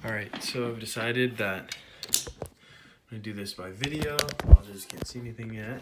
Alright, so I've decided that I'm going to do this by video. I just can't see anything yet.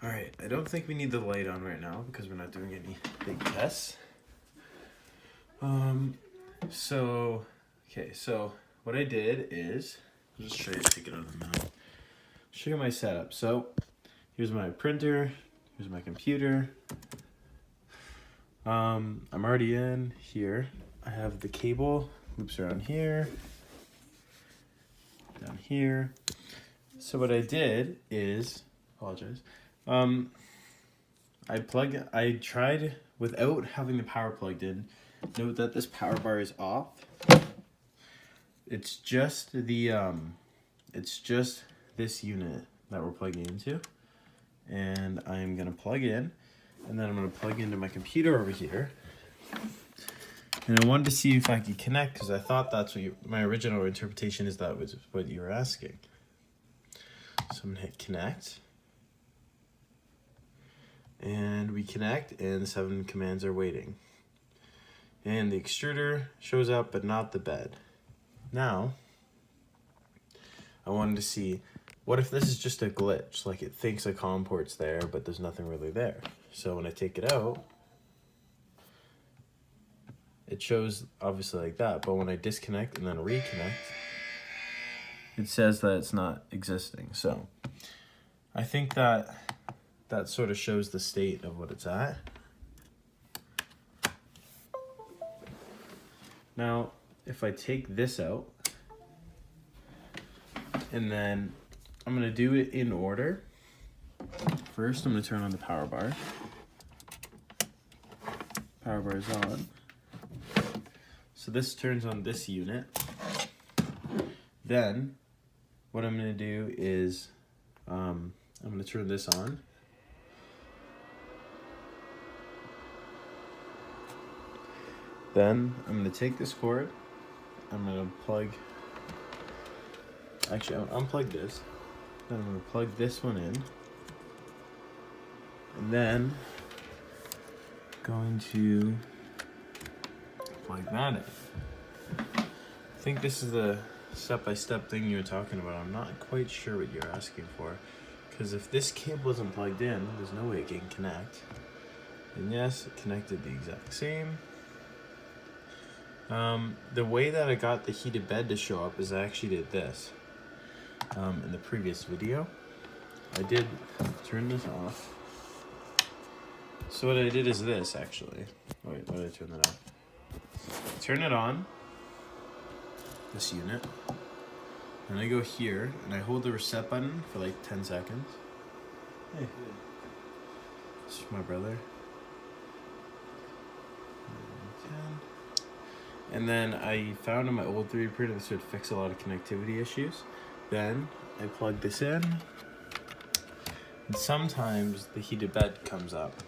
Alright, I don't think we need the light on right now because we're not doing any big tests. So what I did is, I'll just show you, take it out of the mouth. Show you my setup. So here's my printer, here's my computer. I'm already in here. I have the cable, loops around here, down here. So what I did is, apologize, I tried without having the power plugged in. Note that this power bar is off. It's just this unit that we're plugging into, and I'm gonna plug in, and then I'm gonna plug into my computer over here. And I wanted to see if I could connect because I thought that's what my original interpretation is, that was what you were asking. So I'm gonna hit connect. And we connect, and 7 commands are waiting. And the extruder shows up, but not the bed. Now, I wanted to see, what if this is just a glitch? Like it thinks a COM port's there, but there's nothing really there. So when I take it out, it shows obviously like that, but when I disconnect and then reconnect, it says that it's not existing. So I think that sort of shows the state of what it's at. Now, if I take this out, and then I'm gonna do it in order. First, I'm gonna turn on the power bar. Power bar is on. So this turns on this unit. Then, what I'm gonna do is, I'm gonna turn this on. Then, I'm gonna take this cord, I'm gonna unplug this. Then I'm gonna plug this one in. And then, going to plug that in. I think this is the step-by-step thing you were talking about. I'm not quite sure what you're asking for. Because if this cable isn't plugged in, there's no way it can connect. And yes, it connected the exact same. The way that I got the heated bed to show up is I actually did this. In the previous video, I did turn this off. So what I did is this, actually. Oh wait, why did I turn that off? Turn it on, this unit, and I go here, and I hold the reset button for like 10 seconds. Hey, this is my brother. 10. And then I found on my old 3D printer this would fix a lot of connectivity issues. Then I plug this in, and sometimes the heated bed comes up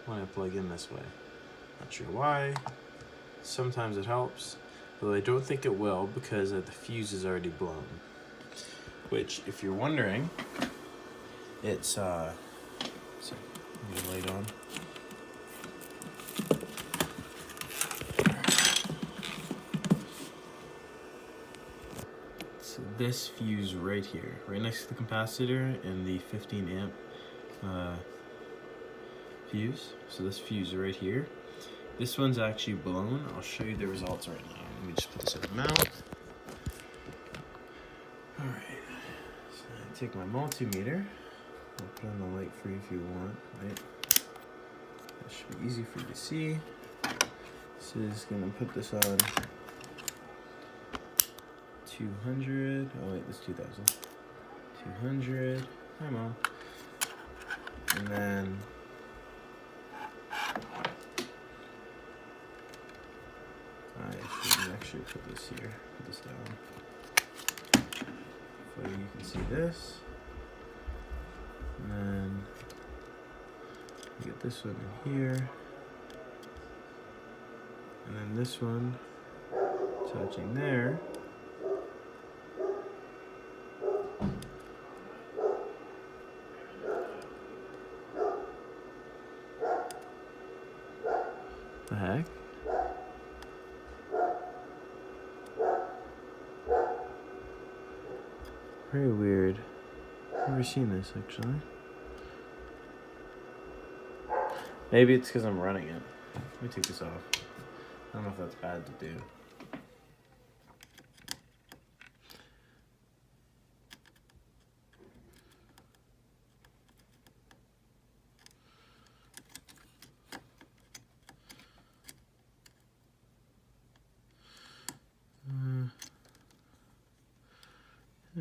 when I plug in this way. Not sure why. Sometimes it helps, though I don't think it will because the fuse is already blown. Which, if you're wondering, it's so let me light on. So this fuse right here, right next to the capacitor and the 15 amp fuse. So this fuse right here. This one's actually blown. I'll show you the results right now. Let me just put this in the mouth. Alright, so I take my multimeter. I'll put on the light for you if you want, right? That should be easy for you to see. This is gonna put this on 200. Oh wait, that's 2000. 200. Hi, Mom. And then I should actually put this here, put this down. So you can see this. And then you get this one in here. And then this one touching there. The heck? Very weird. Never seen this actually. Maybe it's because I'm running it. Let me take this off. I don't know if that's bad to do.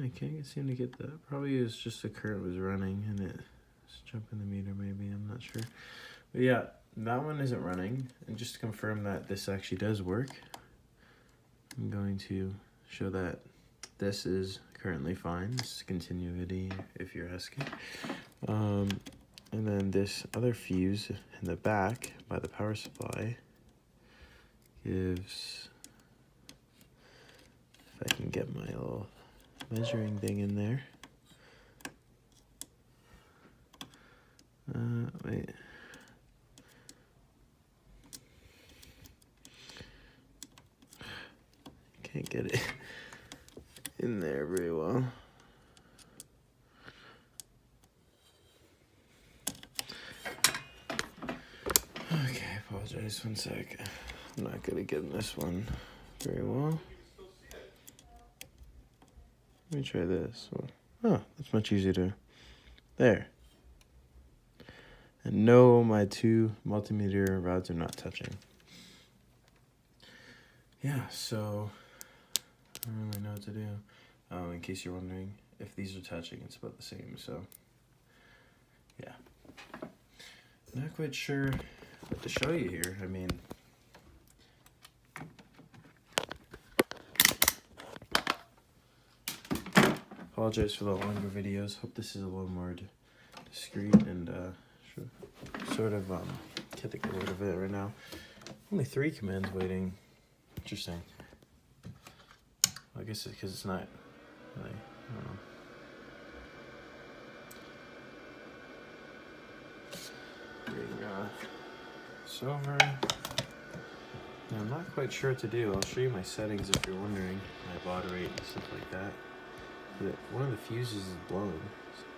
I can't seem to get that. Probably it's just the current was running and it's jumping the meter maybe, I'm not sure. But yeah, that one isn't running. And just to confirm that this actually does work, I'm going to show that this is currently fine. This is continuity if you're asking. And then this other fuse in the back by the power supply gives, if I can get my little measuring thing in there. Wait. Can't get it in there very well. Okay, apologize, one sec. I'm not gonna get this one very well. Let me try this. Oh, that's much easier to... There. And no, my two multimeter rods are not touching. Yeah, so I don't really know what to do. In case you're wondering, if these are touching, it's about the same, so yeah. Not quite sure what to show you here. I mean, apologize for the longer videos. Hope this is a little more discreet and sort of can't think of the word of it right now. Only 3 commands waiting. Interesting. I guess it's because it's not really, I don't know. Bring this over. Now, I'm not quite sure what to do. I'll show you my settings if you're wondering, my baud rate and stuff like that. But one of the fuses is blown,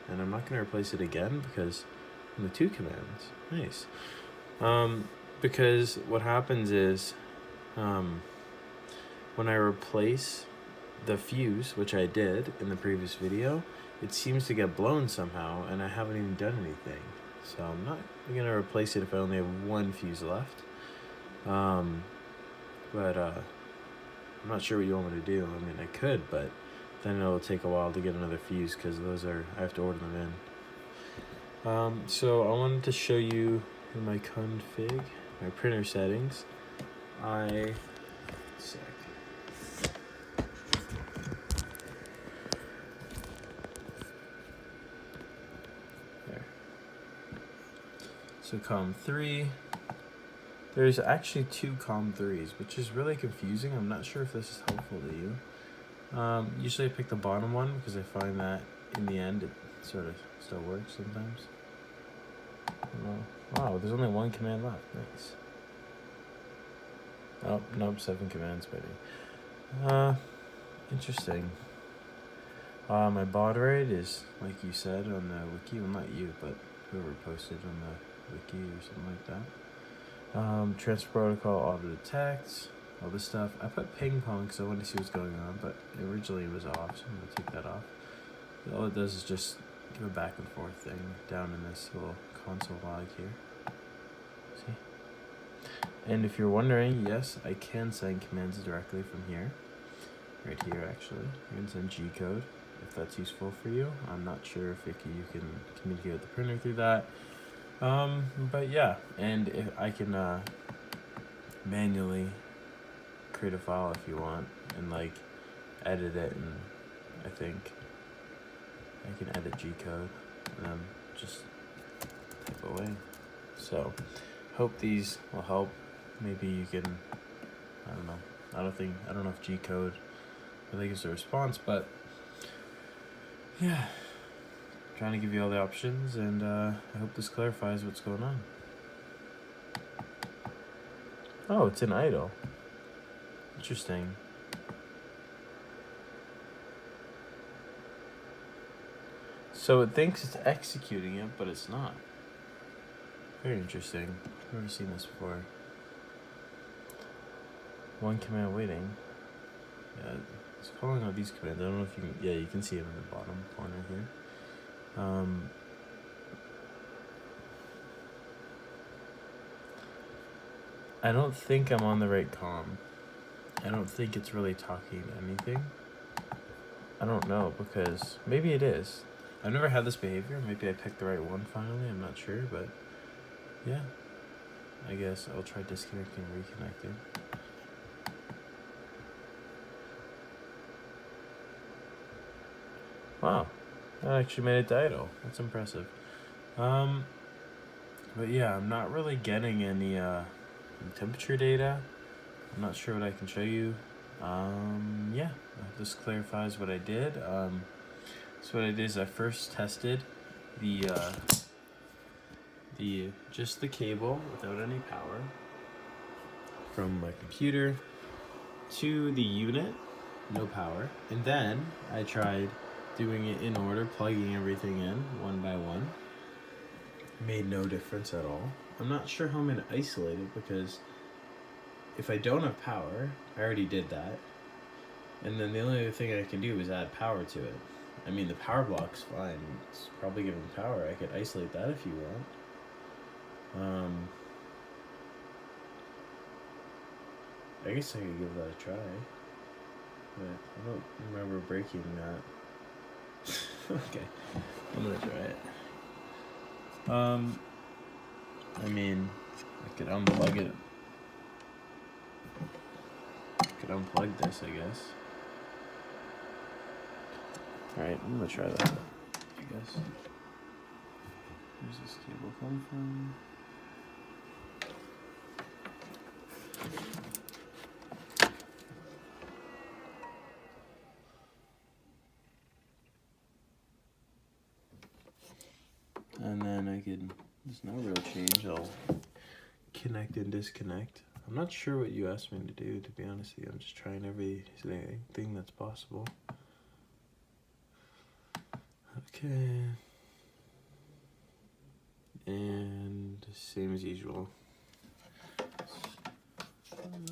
and I'm not going to replace it again because in the 2 commands, nice. Because what happens is, when I replace the fuse, which I did in the previous video, it seems to get blown somehow, and I haven't even done anything. So I'm not going to replace it if I only have 1 fuse left. I'm not sure what you want me to do. I mean, I could, but then it'll take a while to get another fuse because those are, I have to order them in. So I wanted to show you in my config, my printer settings. There. So COM3. There's actually 2 COM3s, which is really confusing. I'm not sure if this is helpful to you. Usually I pick the bottom one because I find that in the end it sort of still works sometimes. Wow, there's only 1 command left. Nice. Oh, nope, 7 commands waiting. Interesting. My baud rate is, like you said on the wiki, well not you, but whoever posted on the wiki or something like that. Transfer protocol, auto detect, all this stuff. I put ping pong because I wanted to see what's going on, but originally it was off, so I'm going to take that off. All it does is just give a back and forth thing down in this little console log here. See? And if you're wondering, yes, I can send commands directly from here. Right here, actually. You can send G-code if that's useful for you. I'm not sure if you can communicate with the printer through that. But yeah, and if I can manually create a file if you want and like edit it, and I think I can edit G-code and then just type away. So hope these will help. Maybe you can, I don't know. I don't know if G-code really gives a response, but yeah. Trying to give you all the options, and I hope this clarifies what's going on. Oh, it's in idle. Interesting. So it thinks it's executing it, but it's not. Very interesting. I've never seen this before. One command waiting. Yeah, it's calling out these commands. I don't know if you can, yeah, you can see them in the bottom corner here. I don't think I'm on the right comm. I don't think it's really talking anything. I don't know, because maybe it is. I've never had this behavior. Maybe I picked the right one finally. I'm not sure, but yeah. I guess I'll try disconnecting and reconnecting. Wow, that actually made it idle. That's impressive. But yeah, I'm not really getting any temperature data. I'm not sure what I can show you. Yeah, this clarifies what I did. So what I did is I first tested just the cable without any power from my computer to the unit, no power, and then I tried doing it in order, plugging everything in one by one. Made no difference at all. I'm not sure how I'm going to isolate it, because if I don't have power, I already did that, and then the only other thing I can do is add power to it. I mean, the power block's fine. It's probably giving power. I could isolate that if you want. I guess I could give that a try, but I don't remember breaking that. Okay, I'm gonna try it. I mean, I could unplug it. I could unplug this, I guess. Alright, I'm gonna try that, I guess. Where's this cable come from? And then I could, there's no real change, I'll connect and disconnect. I'm not sure what you asked me to do, to be honest with you. I'm just trying everything that's possible. Okay. And same as usual.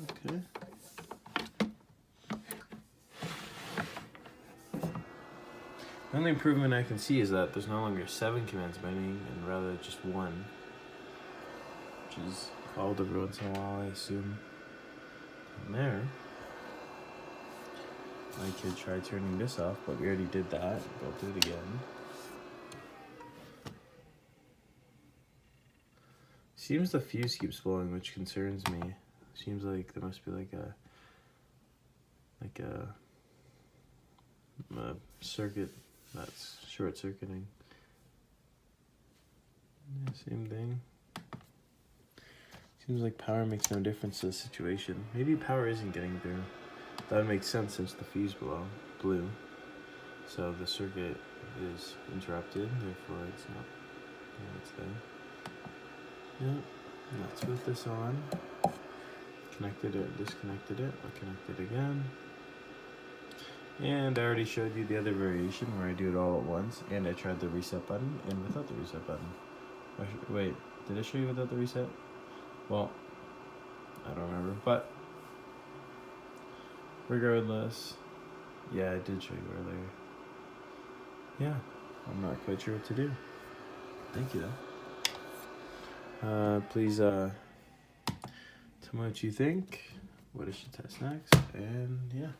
Okay. The only improvement I can see is that there's no longer 7 commands binding, and rather just 1, which is called every once in a while, I assume. And there, I could try turning this off, but we already did that. I'll do it again. Seems the fuse keeps blowing, which concerns me. Seems like there must be like a circuit that's short-circuiting. Yeah, same thing. Seems like power makes no difference to the situation. Maybe power isn't getting through. That would make sense since the fuse blew. So the circuit is interrupted, therefore it's not, it's there. Yeah, let's put this on. Connected it, disconnected it, I'll connect it again. And I already showed you the other variation where I do it all at once, and I tried the reset button and without the reset button. Wait, did I show you without the reset? Well, I don't remember, but regardless, yeah, I did show you earlier. Yeah, I'm not quite sure what to do. Thank you though. Please tell me what you think, what I should test next, and yeah.